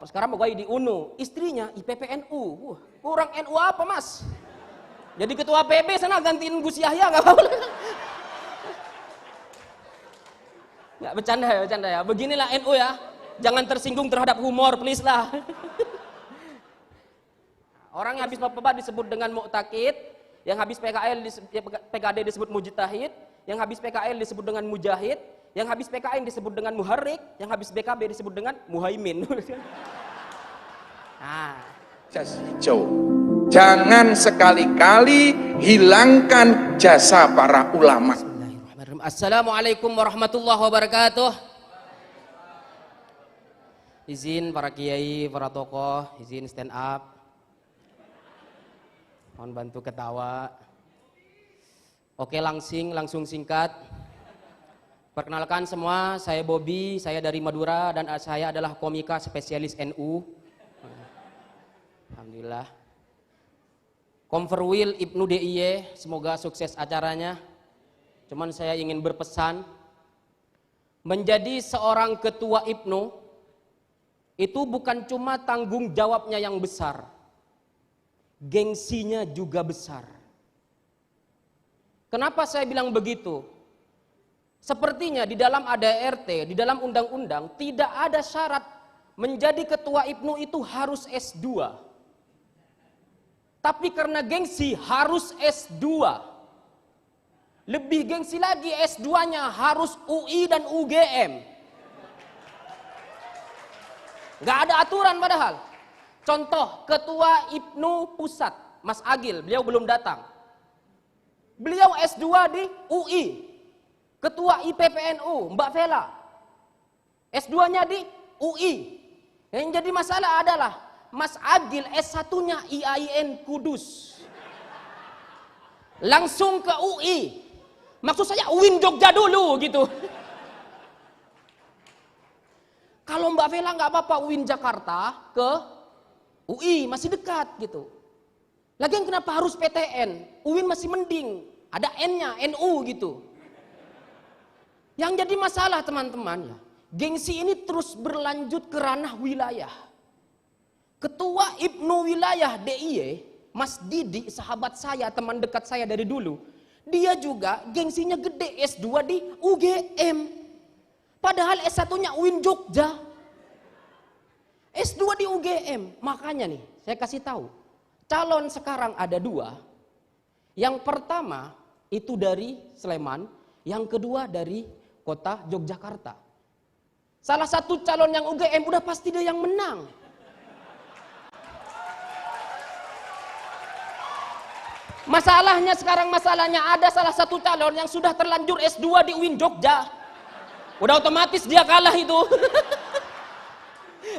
sekarang pegawai di UNU, istrinya IPPNU. Kurang NU apa mas? Jadi ketua PB sana gantiin Gus Yahya nggak apa-apa. Nggak bercanda ya. Beginilah NU ya. Jangan tersinggung terhadap humor, please lah. Orang yang habis mapeba disebut dengan mu'takid, yang habis PKD disebut mujtahid, yang habis PKL disebut dengan mujahid, yang habis PKN disebut dengan muharrik, yang habis BKB disebut dengan muhaimin. Nah, hijau. Jangan sekali-kali hilangkan jasa para ulama. Assalamualaikum warahmatullahi wabarakatuh. Izin para kiai, para tokoh, izin stand up. Mohon bantu ketawa. Oke, langsung singkat. Perkenalkan semua, saya Bobby, saya dari Madura dan saya adalah komika spesialis NU. Alhamdulillah. Komferwil Ibnu DIY, semoga sukses acaranya. Cuman saya ingin berpesan, menjadi seorang ketua Ibnu itu bukan cuma tanggung jawabnya yang besar, gengsinya juga besar. Kenapa saya bilang begitu? Sepertinya di dalam ADART, di dalam undang-undang tidak ada syarat menjadi ketua Ibnu itu harus S2. Tapi karena gengsi harus S2. Lebih gengsi lagi S2-nya harus UI dan UGM. Gak ada aturan padahal. Contoh, ketua Ibnu Pusat, Mas Agil, beliau belum datang. Beliau S2 di UI. Ketua IPPNU, Mbak Vela. S2-nya di UI. Yang jadi masalah adalah Mas Agil S1-nya IAIN Kudus. Langsung ke UI. Maksud saya UIN Jogja dulu gitu. Kalau Mbak Vela nggak apa-apa UIN Jakarta ke UI masih dekat gitu. Lagian kenapa harus PTN? UIN masih mending, ada N-nya, NU gitu. Yang jadi masalah teman-teman ya, gengsi ini terus berlanjut ke ranah wilayah. Ketua Ibnu Wilayah DIY, Mas Didi, sahabat saya, teman dekat saya dari dulu, dia juga gengsinya gede, S2 di UGM. Padahal S1-nya UIN Jogja. S2 di UGM. Makanya nih, saya kasih tahu. Calon sekarang ada 2. Yang pertama itu dari Sleman, yang kedua dari kota Yogyakarta. Salah satu calon yang UGM udah pasti dia yang menang. Masalahnya sekarang ada salah satu calon yang sudah terlanjur S2 di UIN Jogja. Udah otomatis dia kalah itu.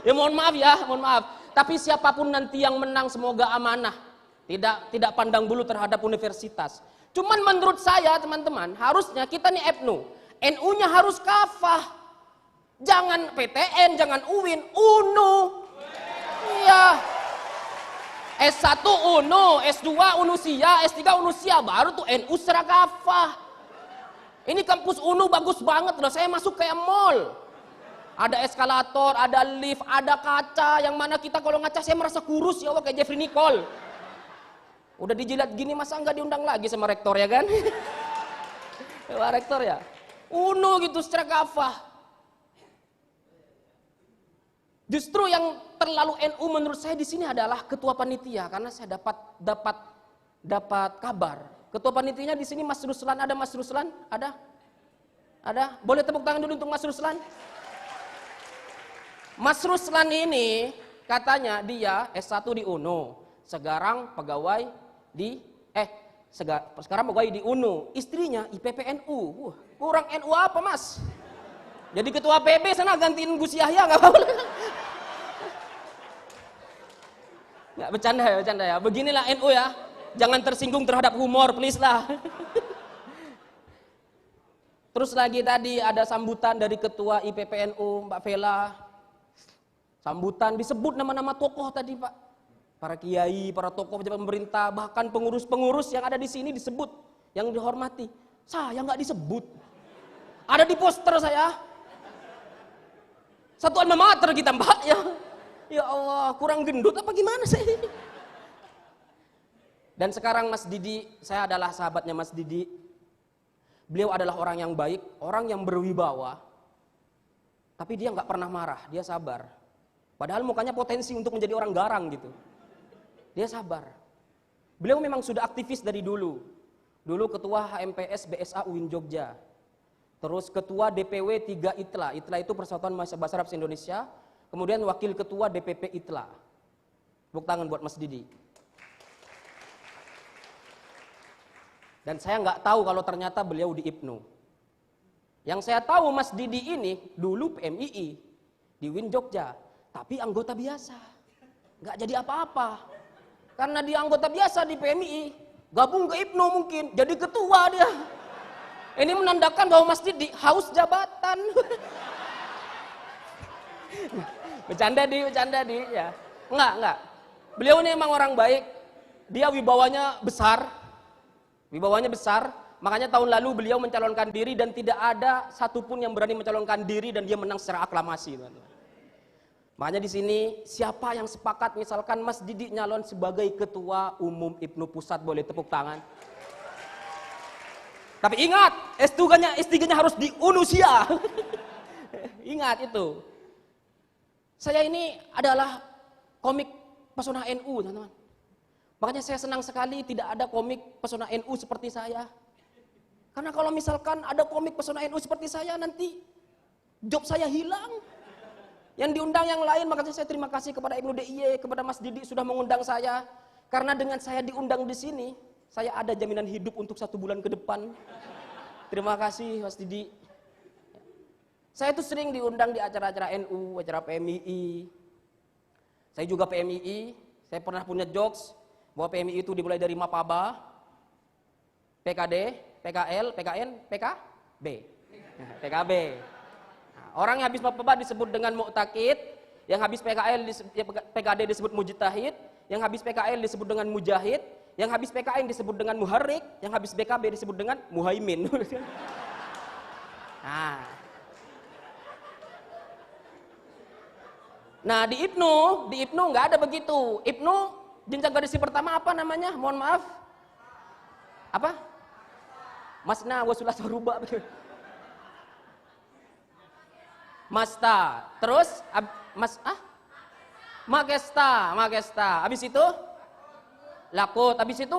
Ya mohon maaf. Tapi siapapun nanti yang menang semoga amanah. Tidak pandang bulu terhadap universitas. Cuman menurut saya teman-teman, harusnya kita nih Ibnu, NU-nya harus kafah. Jangan PTN, jangan UIN, UNU. Iya. S1 UNU, S2 UNUSIA, S3 UNUSIA, baru tuh NU secara kafah. Ini kampus UNU bagus banget loh, saya masuk kayak mall. Ada eskalator, ada lift, ada kaca, yang mana kita kalau ngaca saya merasa kurus ya Allah kayak Jeffrey Nicole. Udah dijilat gini masa nggak diundang lagi sama rektor ya kan? Pak rektor ya. UNU gitu secara kafah. Justru yang terlalu NU menurut saya di sini adalah ketua panitia, karena saya dapat kabar. Ketua panitianya di sini Mas Ruslan, ada Mas Ruslan? Ada? Boleh tepuk tangan dulu untuk Mas Ruslan? Mas Ruslan ini katanya dia S1 di UNU, sekarang pegawai di UNU, istrinya IPPNU. Kurang NU apa Mas? Jadi ketua PB sana gantiin Gus Yahya nggak apa-apa. Nggak bercanda ya. Beginilah NU ya. Jangan tersinggung terhadap humor, please lah. Terus lagi tadi ada sambutan dari ketua IPPNU Mbak Vela. Sambutan disebut nama-nama tokoh tadi Pak. Para kiai, para tokoh pejabat pemerintah, bahkan pengurus-pengurus yang ada di sini disebut, yang dihormati. Saya nggak disebut. Ada di poster saya. Satu alma mater kita Mbak ya. Ya Allah, kurang gendut apa gimana sih? Dan sekarang Mas Didi, saya adalah sahabatnya Mas Didi. Beliau adalah orang yang baik, orang yang berwibawa. Tapi dia nggak pernah marah, dia sabar. Padahal mukanya potensi untuk menjadi orang garang gitu. Dia sabar. Beliau memang sudah aktivis dari dulu. Dulu ketua HMPS BSA UIN Jogja. Terus ketua DPW 3 ITLA. ITLA itu Persatuan Mahasiswa Bahasa Arab Indonesia. Kemudian wakil ketua DPP ITLA. Tepuk tangan buat Mas Didi. Dan saya nggak tahu kalau ternyata beliau di IPNU. Yang saya tahu Mas Didi ini dulu PMII di UIN Jogja. Tapi anggota biasa. Nggak jadi apa-apa. Karena dia anggota biasa di PMII. Gabung ke IPNU mungkin. Jadi ketua dia. Ini menandakan bahwa Mas Didi haus jabatan. Bercanda di ya. Enggak. Beliau ini emang orang baik. Dia wibawanya besar. Makanya tahun lalu beliau mencalonkan diri dan tidak ada satupun yang berani mencalonkan diri dan dia menang secara aklamasi, teman-teman. Makanya di sini siapa yang sepakat misalkan Mas Didi nyalon sebagai ketua umum IPNU Pusat, boleh tepuk tangan. Tapi ingat, S3-nya harus di Unusia. Ingat itu. Saya ini adalah komik pesona NU, teman-teman. Makanya saya senang sekali tidak ada komik pesona NU seperti saya. Karena kalau misalkan ada komik pesona NU seperti saya, nanti job saya hilang. Yang diundang yang lain, makanya saya terima kasih kepada IPNU DIY, kepada Mas Didi sudah mengundang saya. Karena dengan saya diundang di sini, saya ada jaminan hidup untuk 1 bulan ke depan. Terima kasih Mas Didi. Saya itu sering diundang di acara-acara NU, acara PMII. Saya juga PMII, saya pernah punya jokes bahwa PMII itu dimulai dari Mapaba, PKD, PKL, PKN, PKB. PKB. Nah, orang yang habis Mapaba disebut dengan Mu'takid, yang habis PKD disebut Mujtahid, yang habis PKL disebut dengan Mujahid, yang habis PKN disebut dengan Muharrik, yang habis BKB disebut dengan Muhaimin. Nah, di IPNU nggak ada begitu. IPNU jenjang garisi pertama apa namanya? Mohon maaf. Apa? Masna wasulah saruba. Masta. Terus Magesta. Habis itu Lakut. Habis itu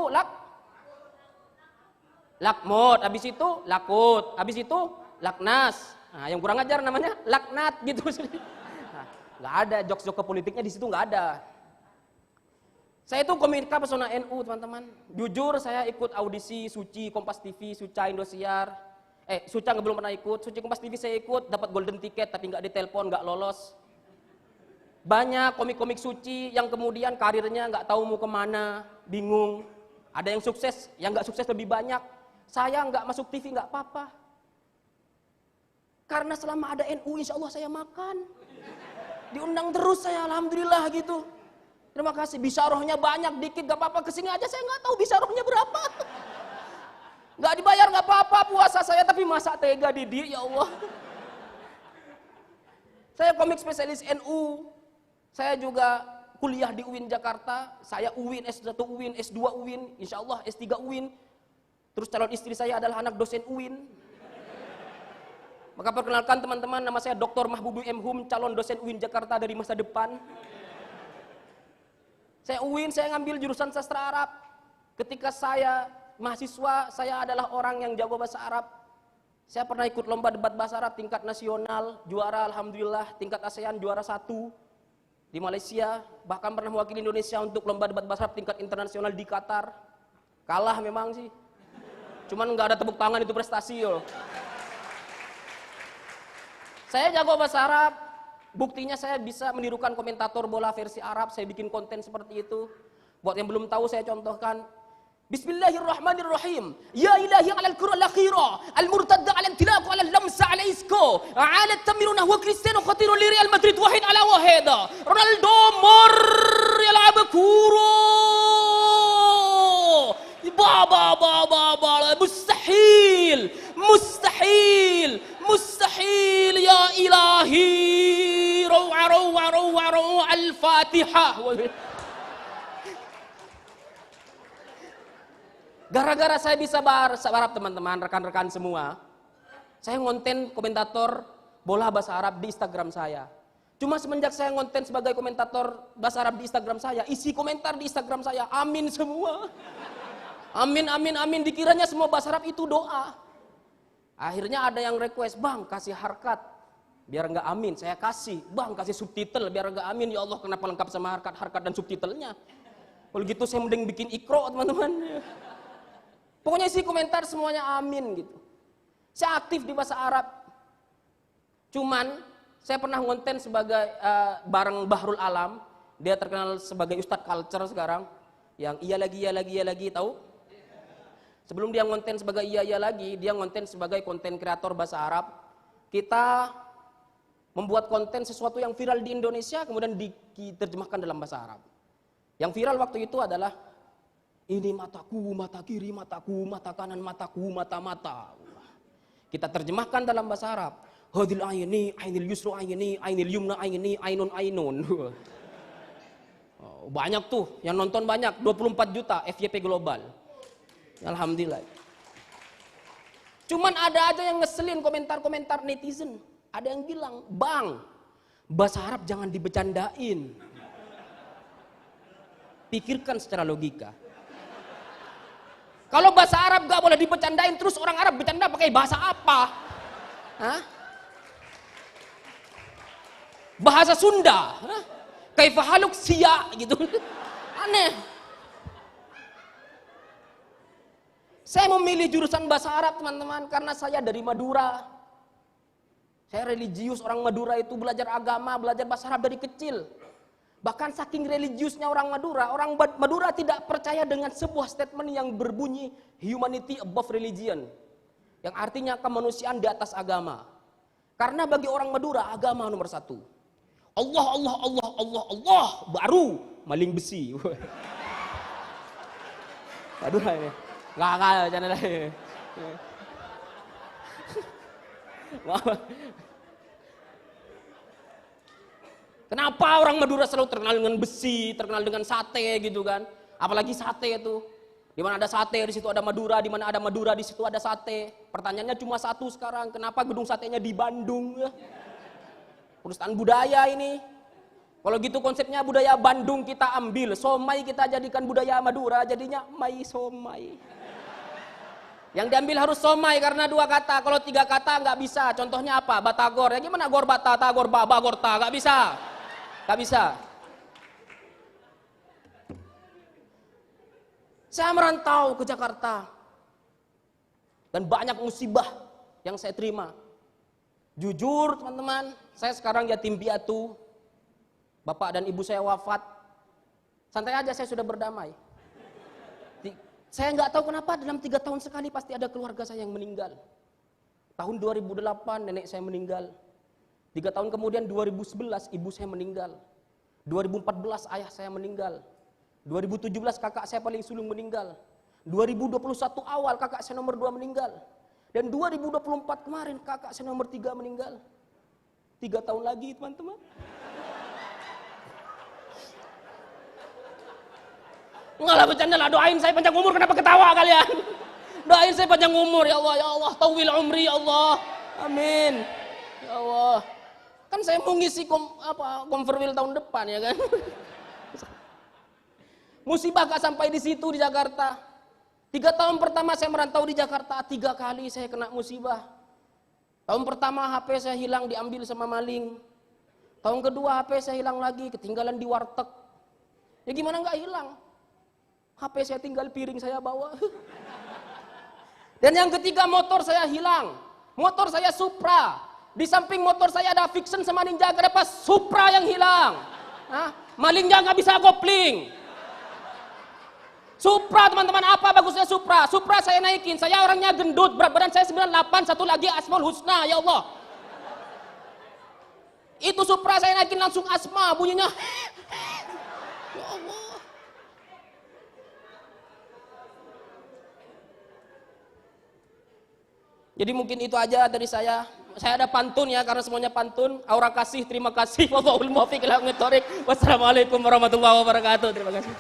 Lakmut. Habis itu Lakut. Habis itu Laknas. Nah, yang kurang ajar namanya Laknat gitu. Nah, nggak ada jokes-jokes politiknya di situ, nggak ada. Saya itu komika pesona NU, teman-teman. Jujur saya ikut audisi Suci Kompas TV, Suca Indosiar. Suca belum pernah ikut. Suci Kompas TV saya ikut, dapat golden ticket tapi nggak ditelepon, nggak lolos. Banyak komik-komik Suci yang kemudian karirnya nggak tahu mau kemana, bingung. Ada yang sukses, yang nggak sukses lebih banyak. Saya nggak masuk TV nggak apa-apa. Karena selama ada NU, insya Allah saya makan. Diundang terus saya, alhamdulillah gitu. Terima kasih, bisarohnya banyak, dikit gak apa-apa, kesini aja saya nggak tahu bisarohnya berapa. Nggak dibayar nggak apa-apa puasa saya, tapi masa tega Didi, ya Allah. Saya komik spesialis NU, saya juga kuliah di UIN Jakarta, saya UIN, S1 UIN, S2 UIN, insya Allah S3 UIN. Terus calon istri saya adalah anak dosen UIN. Maka perkenalkan teman-teman, nama saya Dr. Mahbubi M. Hum, calon dosen UIN Jakarta dari masa depan. Saya UIN, saya ngambil jurusan sastra Arab. Ketika saya mahasiswa, saya adalah orang yang jago bahasa Arab. Saya pernah ikut lomba debat bahasa Arab tingkat nasional, juara alhamdulillah, tingkat ASEAN juara 1 di Malaysia. Bahkan pernah mewakili Indonesia untuk lomba debat bahasa Arab tingkat internasional di Qatar. Kalah memang sih. Cuman nggak ada tepuk tangan, itu prestasi loh. Saya jago bahasa Arab. Buktinya saya bisa menirukan komentator bola versi Arab, saya bikin konten seperti itu. Buat yang belum tahu saya contohkan. Bismillahirrahmanirrahim. Ya ilahi alal qura al-akhira, al-murtadda ala intilaq ala lamsa ala isco, ala tamiruna wa Cristiano khatiru li Real Madrid wahid ala wahida. Ronaldo mor yal'ab kuro. Mustahil ya ilahi. روعة الف Al-Fatihah. Gara-gara saya bisa bahasa Arab teman-teman, rekan-rekan semua, saya ngonten komentator bola bahasa Arab di Instagram saya. Cuma semenjak saya ngonten sebagai komentator bahasa Arab di Instagram saya, isi komentar di Instagram saya, amin semua. Amin, amin, amin, dikiranya semua bahasa Arab itu doa. Akhirnya ada yang request, bang kasih harkat, biar nggak amin, saya kasih. Bang kasih subtitle, biar nggak amin, ya Allah kenapa lengkap sama harkat dan subtitlenya. Kalau gitu saya mending bikin ikro teman-teman. Pokoknya isi komentar semuanya amin gitu. Saya aktif di bahasa Arab. Cuman saya pernah ngonten sebagai bareng Bahrul Alam. Dia terkenal sebagai Ustadz Culture sekarang. Yang iya lagi tahu? Sebelum dia ngonten sebagai iya lagi, dia ngonten sebagai konten kreator bahasa Arab. Kita membuat konten sesuatu yang viral di Indonesia kemudian diterjemahkan dalam bahasa Arab. Yang viral waktu itu adalah ini mataku, mata kiri, mataku, mata kanan, mataku, mata-mata. Kita terjemahkan dalam bahasa Arab. Hadil ayni, ainil yusru ayni, ainil yumna ayni, ainun ainun. Banyak tuh, yang nonton banyak, 24 juta FYP global. Alhamdulillah. Cuman ada aja yang ngeselin komentar-komentar netizen. Ada yang bilang, bang, bahasa Arab jangan dibecandain. Pikirkan secara logika. Kalau bahasa Arab gak boleh dibecandain, terus orang Arab bercanda pakai bahasa apa? Hah? Bahasa Sunda? Hah? Kaifa haluk sia gitu. Aneh. Saya memilih jurusan bahasa Arab teman-teman karena saya dari Madura. Saya religius, orang Madura itu belajar agama, belajar bahasa Arab dari kecil. Bahkan saking religiusnya orang Madura tidak percaya dengan sebuah statement yang berbunyi humanity above religion. Yang artinya kemanusiaan di atas agama. Karena bagi orang Madura agama nomor satu. Allah, baru maling besi. Madura ini. Enggak, jangan lagi. Kenapa orang Madura selalu terkenal dengan besi, terkenal dengan sate gitu kan? Apalagi sate itu. Di mana ada sate, di situ ada Madura, di mana ada Madura, di situ ada sate. Pertanyaannya cuma satu sekarang, kenapa gedung satenya di Bandung? Perusahaan budaya ini. Kalau gitu konsepnya budaya Bandung kita ambil, somai kita jadikan budaya Madura, jadinya mai somai. Yang diambil harus somai karena 2 kata, kalau 3 kata nggak bisa. Contohnya apa? Batagor. Ya gimana gor bata, tagor baba, gorta, nggak bisa. Gak bisa. Saya merantau ke Jakarta. Dan banyak musibah yang saya terima. Jujur teman-teman, saya sekarang yatim piatu. Bapak dan ibu saya wafat. Santai aja, saya sudah berdamai. Saya nggak tahu kenapa dalam 3 tahun sekali pasti ada keluarga saya yang meninggal. Tahun 2008 nenek saya meninggal. 3 tahun kemudian 2011 ibu saya meninggal. 2014 ayah saya meninggal. 2017 kakak saya paling sulung meninggal. 2021 awal kakak saya nomor 2 meninggal. Dan 2024 kemarin kakak saya nomor 3 meninggal. 3 tahun lagi teman-teman. Enggak lah, bercanda lah, doain saya panjang umur, kenapa ketawa kalian? Doain saya panjang umur ya Allah, tawil umri ya Allah. Amin. Ya Allah. Kan saya mau ngisi Converwheel tahun depan ya kan. Musibah gak sampai di situ di Jakarta. 3 tahun pertama saya merantau di Jakarta, 3 kali saya kena musibah. Tahun pertama HP saya hilang diambil sama maling. Tahun kedua HP saya hilang lagi, ketinggalan di warteg. Ya gimana nggak hilang? HP saya tinggal, piring saya bawa. Dan yang ketiga motor saya hilang. Motor saya Supra. Di samping motor saya ada Vixion sama Ninja, kenapa Supra yang hilang? Hah? Malingnya nggak bisa kopling. Supra teman-teman, apa bagusnya Supra? Supra saya naikin, saya orangnya gendut, berat badan saya 98, satu lagi Asmaul Husna, ya Allah. Itu Supra saya naikin langsung asma, bunyinya. Ya Allah. Jadi mungkin itu aja dari saya. Saya ada pantun ya, karena semuanya pantun. Aura kasih, terima kasih. Wallahul muwaffiq ila aqwamit thoriq. Wassalamualaikum warahmatullahi wabarakatuh. Terima kasih.